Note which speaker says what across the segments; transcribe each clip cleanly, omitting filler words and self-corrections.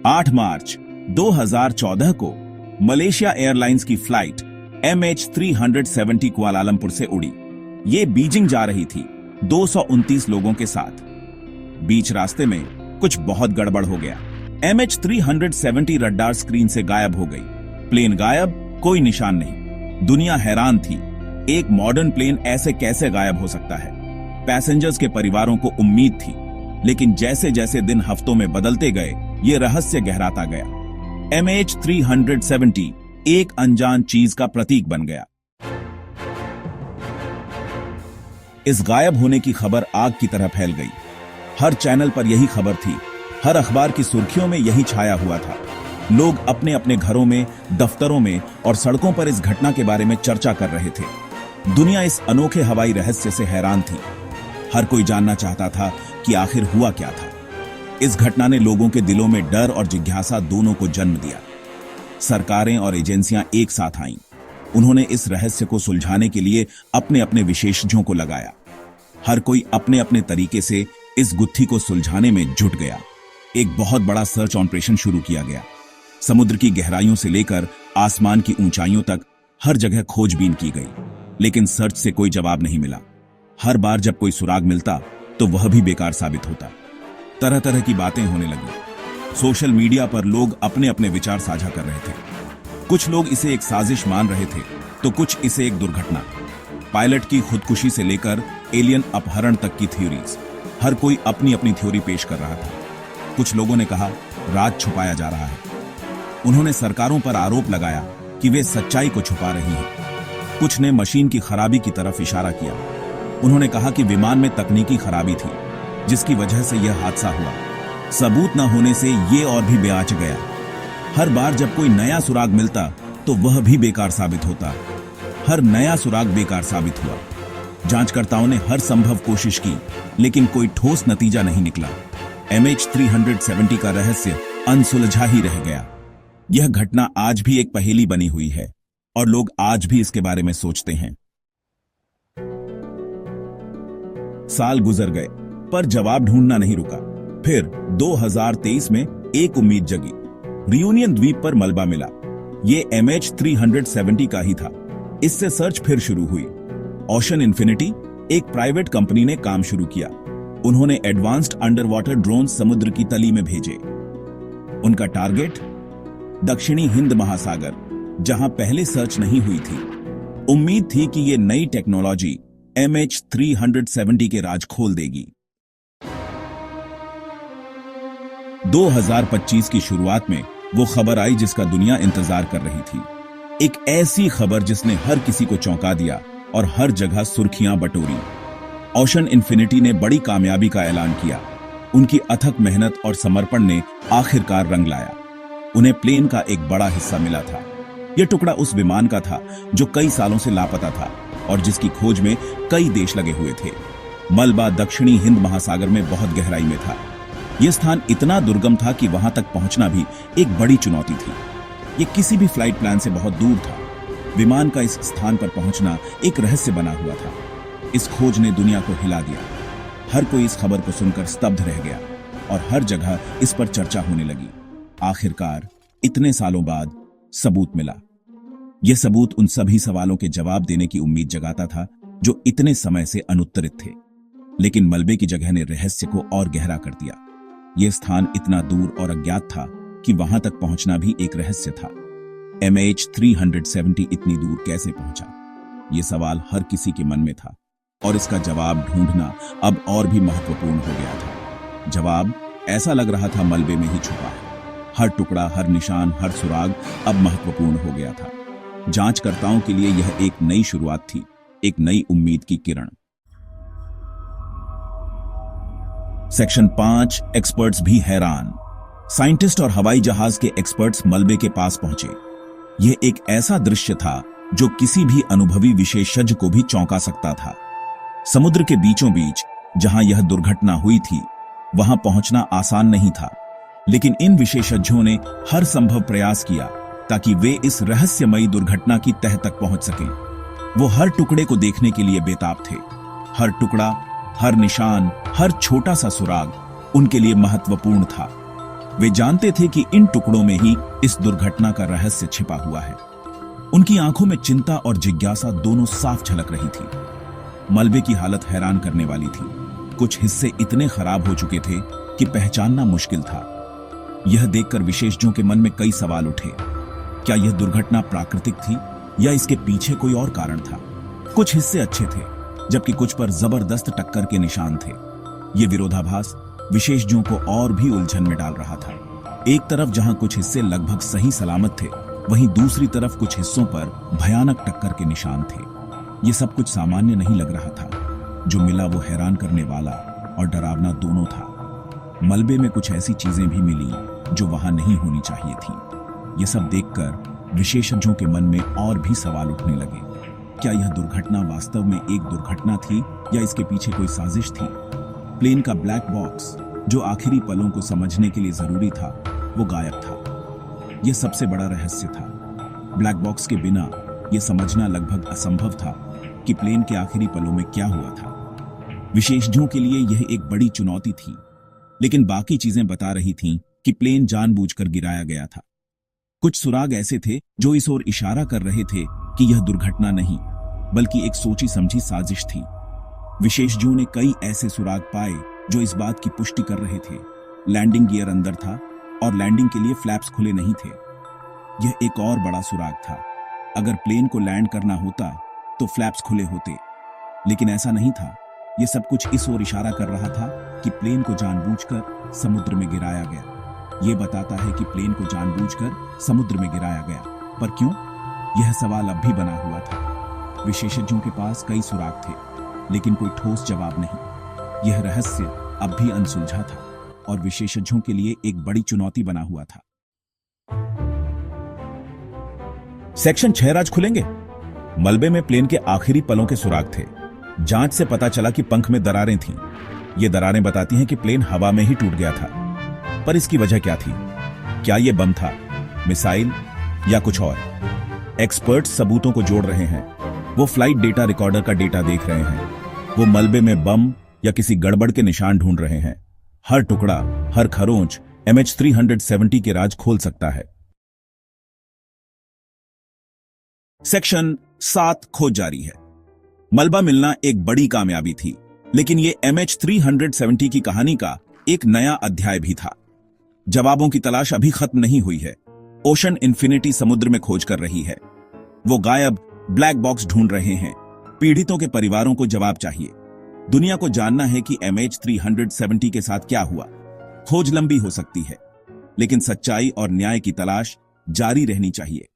Speaker 1: 8 मार्च 2014 को Malaysia airlines की flight MH370 Kuala Lumpur से उड़ी। ये बीजिंग जा रही थी 229 लोगों के साथ। बीच रास्ते में कुछ बहुत गड़बड़ हो गया। MH370 रडार स्क्रीन से गायब हो गई। प्लेन गायब, कोई निशान नहीं। दुनिया हैरान थी, एक मॉडर्न प्लेन ऐसे कैसे गायब हो सकता है। पैसेंजर्स के परिवारों को उम्मीद थी, लेकिन जैसे जैसे दिन हफ्तों में बदलते गए ये रहस्य गहराता गया। MH370 एक अनजान चीज का प्रतीक बन गया। इस गायब होने की खबर आग की तरह फैल गई। हर चैनल पर यही खबर थी, हर अखबार की सुर्खियों में यही छाया हुआ था। लोग अपने अपने घरों में, दफ्तरों में और सड़कों पर इस घटना के बारे में चर्चा कर रहे थे। दुनिया इस अनोखे हवाई रहस्य से हैरान थी। हर कोई जानना चाहता था कि आखिर हुआ क्या था। इस घटना ने लोगों के दिलों में डर और जिज्ञासा दोनों को जन्म दिया। सरकारें और एजेंसियां एक साथ आईं। उन्होंने इस रहस्य को सुलझाने के लिए अपने अपने विशेषज्ञों को लगाया। हर कोई अपने अपने तरीके से इस गुत्थी को सुलझाने में जुट गया। एक बहुत बड़ा सर्च ऑपरेशन शुरू किया गया। समुद्र की गहराइयों से लेकर आसमान की ऊंचाइयों तक हर जगह खोजबीन की गई, लेकिन सर्च से कोई जवाब नहीं मिला। हर बार जब कोई सुराग मिलता तो वह भी बेकार साबित होता। तरह तरह की बातें होने लगी। सोशल मीडिया पर लोग अपने अपने विचार साझा कर रहे थे। कुछ लोग इसे एक साजिश मान रहे थे तो कुछ इसे एक दुर्घटना। पायलट की खुदकुशी से लेकर एलियन अपहरण तक की थ्योरीज, हर कोई अपनी अपनी थ्योरी पेश कर रहा था। कुछ लोगों ने कहा राज छुपाया जा रहा है। उन्होंने सरकारों पर आरोप लगाया कि वे सच्चाई को छुपा रही हैं। कुछ ने मशीन की खराबी की तरफ इशारा किया। उन्होंने कहा कि विमान में तकनीकी खराबी थी, जिसकी वजह से यह हादसा हुआ। सबूत न होने से ये और भी बेआच गया। हर बार जब कोई नया सुराग मिलता तो वह भी बेकार साबित होता। हर नया सुराग बेकार साबित हुआ। जांचकर्ताओं ने हर संभव कोशिश की, लेकिन कोई ठोस नतीजा नहीं निकला। MH370 का रहस्य अनसुलझा ही रह गया। यह घटना आज भी एक पहेली बनी हुई है और लोग आज भी इसके बारे में सोचते हैं। साल गुजर गए पर जवाब ढूंढना नहीं रुका। फिर 2023 में एक उम्मीद जगी। रियूनियन द्वीप पर मलबा मिला। ये MH370 का ही था। इससे सर्च फिर शुरू हुई। ओशन इन्फिनिटी, एक प्राइवेट कंपनी ने काम शुरू किया। उन्होंने एडवांस्ड अंडर वाटर ड्रोन समुद्र की तली में भेजे। उनका टारगेट दक्षिणी हिंद महासागर, जहां पहले सर्च नहीं हुई थी। उम्मीद थी कि यह नई टेक्नोलॉजी MH370 के राज खोल देगी। 2025 की शुरुआत में वो खबर आई जिसका दुनिया इंतजार कर रही थी। एक ऐसी खबर जिसने हर किसी को चौंका दिया और हर जगह सुर्खियां बटोरी। ओशन इन्फिनिटी ने बड़ी कामयाबी का ऐलान किया। उनकी अथक मेहनत और समर्पण ने आखिरकार रंग लाया। उन्हें प्लेन का एक बड़ा हिस्सा मिला था। यह टुकड़ा उस विमान का था जो कई सालों से लापता था और जिसकी खोज में कई देश लगे हुए थे। मलबा दक्षिणी हिंद महासागर में बहुत गहराई में था। यह स्थान इतना दुर्गम था कि वहां तक पहुंचना भी एक बड़ी चुनौती थी। यह किसी भी फ्लाइट प्लान से बहुत दूर था। विमान का इस स्थान पर पहुंचना एक रहस्य बना हुआ था। इस खोज ने दुनिया को हिला दिया। हर कोई इस खबर को सुनकर स्तब्ध रह गया और हर जगह इस पर चर्चा होने लगी। आखिरकार इतने सालों बाद सबूत मिला। यह सबूत उन सभी सवालों के जवाब देने की उम्मीद जगाता था जो इतने समय से अनुत्तरित थे। लेकिन मलबे की जगह ने रहस्य को और गहरा कर दिया। यह स्थान इतना दूर और अज्ञात था कि वहां तक पहुंचना भी एक रहस्य था। MH370 इतनी दूर कैसे पहुंचा? यह सवाल हर किसी के मन में था और इसका जवाब ढूंढना अब और भी महत्वपूर्ण हो गया था। जवाब ऐसा लग रहा था मलबे में ही छुपा है। हर टुकड़ा, हर निशान, हर सुराग अब महत्वपूर्ण हो गया था। जांचकर्ताओं के लिए यह एक नई शुरुआत थी, एक नई उम्मीद की किरण। सेक्शन 5, एक्सपर्ट्स भी हैरान। साइंटिस्ट और हवाई जहाज के एक्सपर्ट्स मलबे के पास पहुंचे। यह एक ऐसा दृश्य था जो किसी भी अनुभवी विशेषज्ञ को भी चौंका सकता था। समुद्र के बीचों बीच जहां यह दुर्घटना हुई थी, वहां पहुंचना आसान नहीं था, लेकिन इन विशेषज्ञों ने हर संभव प्रयास किया ताकि वे इस रहस्यमयी दुर्घटना की तह तक पहुंच सकें। वो हर टुकड़े को देखने के लिए बेताब थे। हर टुकड़ा, हर निशान, हर छोटा सा सुराग उनके लिए महत्वपूर्ण था। वे जानते थे कि इन टुकड़ों में ही इस दुर्घटना का रहस्य छिपा हुआ है। उनकी आंखों में चिंता और जिज्ञासा दोनों साफ झलक रही थी। मलबे की हालत हैरान करने वाली थी। कुछ हिस्से इतने खराब हो चुके थे कि पहचानना मुश्किल था। यह देखकर विशेषज्ञों के मन में कई सवाल उठे। क्या यह दुर्घटना प्राकृतिक थी या इसके पीछे कोई और कारण था? कुछ हिस्से अच्छे थे, जबकि कुछ पर जबरदस्त टक्कर के निशान थे। ये विरोधाभास विशेषज्ञों को और भी उलझन में डाल रहा था। एक तरफ जहां कुछ हिस्से लगभग सही सलामत थे, वहीं दूसरी तरफ कुछ हिस्सों पर भयानक टक्कर के निशान थे। ये सब कुछ सामान्य नहीं लग रहा था। जो मिला वो हैरान करने वाला और डरावना दोनों था। मलबे में कुछ ऐसी चीजें भी मिली जो वहां नहीं होनी चाहिए थी। ये सब देखकर विशेषज्ञों के मन में और भी सवाल उठने लगे। क्या यह दुर्घटना वास्तव में एक दुर्घटना थी या इसके पीछे कोई साजिश थी? प्लेन का ब्लैक बॉक्स, जो आखिरी पलों को समझने के लिए जरूरी था, वो गायब था। यह सबसे बड़ा रहस्य था। ब्लैक बॉक्स के बिना यह समझना लगभग असंभव था कि प्लेन के आखिरी पलों में क्या हुआ था। विशेषज्ञों के लिए यह एक बड़ी चुनौती थी, लेकिन बाकी चीजें बता रही थीं कि प्लेन जानबूझकर गिराया गया था। कुछ सुराग ऐसे थे जो इस ओर इशारा कर रहे थे कि यह दुर्घटना नहीं, बल्कि एक सोची समझी साजिश थी। विशेषज्ञों ने कई ऐसे सुराग पाए जो इस बात की पुष्टि कर रहे थे। लैंडिंग गियर अंदर था और लैंडिंग के लिए फ्लैप्स खुले नहीं थे। यह एक और बड़ा सुराग था। अगर प्लेन को लैंड करना होता तो फ्लैप्स खुले होते, लेकिन ऐसा नहीं था। यह सब कुछ इस ओर इशारा कर रहा था कि प्लेन को जानबूझकर समुद्र में गिराया गया। यह बताता है कि प्लेन को जानबूझकर समुद्र में गिराया गया, पर क्यों? यह सवाल अब भी बना हुआ था। विशेषज्ञों के पास कई सुराग थे, लेकिन कोई ठोस जवाब नहीं। यह रहस्य अब भी अनसुलझा था और विशेषज्ञों के लिए एक बड़ी चुनौती बना हुआ था। सेक्शन 6 राज खुलेंगे। मलबे में प्लेन के आखिरी पलों के सुराग थे। जांच से पता चला कि पंख में दरारें थीं। ये दरारें बताती हैं कि प्लेन हवा में ही टूट गया था। पर इसकी वजह क्या थी? क्या यह बम था, मिसाइल या कुछ और? एक्सपर्ट सबूतों को जोड़ रहे हैं। वो फ्लाइट डेटा रिकॉर्डर का डेटा देख रहे हैं। वो मलबे में बम या किसी गड़बड़ के निशान ढूंढ रहे हैं। हर टुकड़ा, हर खरोंच MH370 के राज खोल सकता है। सेक्शन 7 खोज जारी है। मलबा मिलना एक बड़ी कामयाबी थी, लेकिन ये MH370 की कहानी का एक नया अध्याय भी था। जवाबों की तलाश अभी खत्म नहीं हुई है। ओशन इन्फिनिटी समुद्र में खोज कर रही है। वो गायब ब्लैक बॉक्स ढूंढ रहे हैं। पीड़ितों के परिवारों को जवाब चाहिए। दुनिया को जानना है कि MH370 के साथ क्या हुआ। खोज लंबी हो सकती है, लेकिन सच्चाई और न्याय की तलाश जारी रहनी चाहिए।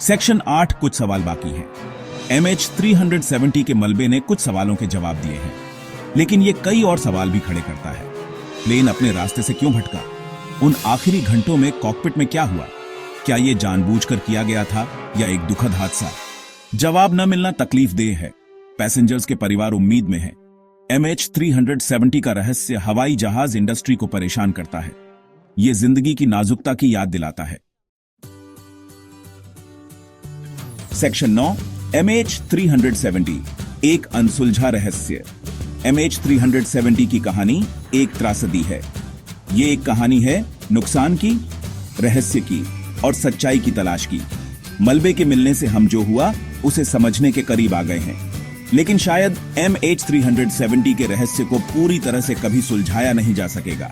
Speaker 1: सेक्शन 8 कुछ सवाल बाकी हैं। MH370 के मलबे ने कुछ सवालों के जवाब दिए हैं, लेकिन ये कई और सवाल भी खड़े करता है। प्लेन अपने रास्ते से क्यों भटका? उन आखिरी घंटों में कॉकपिट में क्या हुआ? क्या यह जानबूझकर किया गया था या एक दुखद हादसा? जवाब न मिलना तकलीफदेह है। पैसेंजर्स के परिवार उम्मीद में हैं। MH370 का रहस्य हवाई जहाज इंडस्ट्री को परेशान करता है। यह जिंदगी की नाजुकता की याद दिलाता है। सेक्शन 9 MH370 एक अनसुलझा रहस्य। MH370 की कहानी एक त्रासदी है। ये एक कहानी है नुकसान की, रहस्य की और सच्चाई की तलाश की। मलबे के मिलने से हम जो हुआ उसे समझने के करीब आ गए हैं, लेकिन शायद MH370 के रहस्य को पूरी तरह से कभी सुलझाया नहीं जा सकेगा।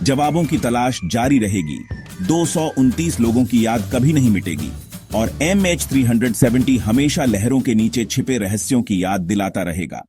Speaker 1: जवाबों की तलाश जारी रहेगी। 229 लोगों की याद कभी नहीं मिटेगी और MH370 हमेशा लहरों के नीचे छिपे रहस्यों की याद दिलाता रहेगा।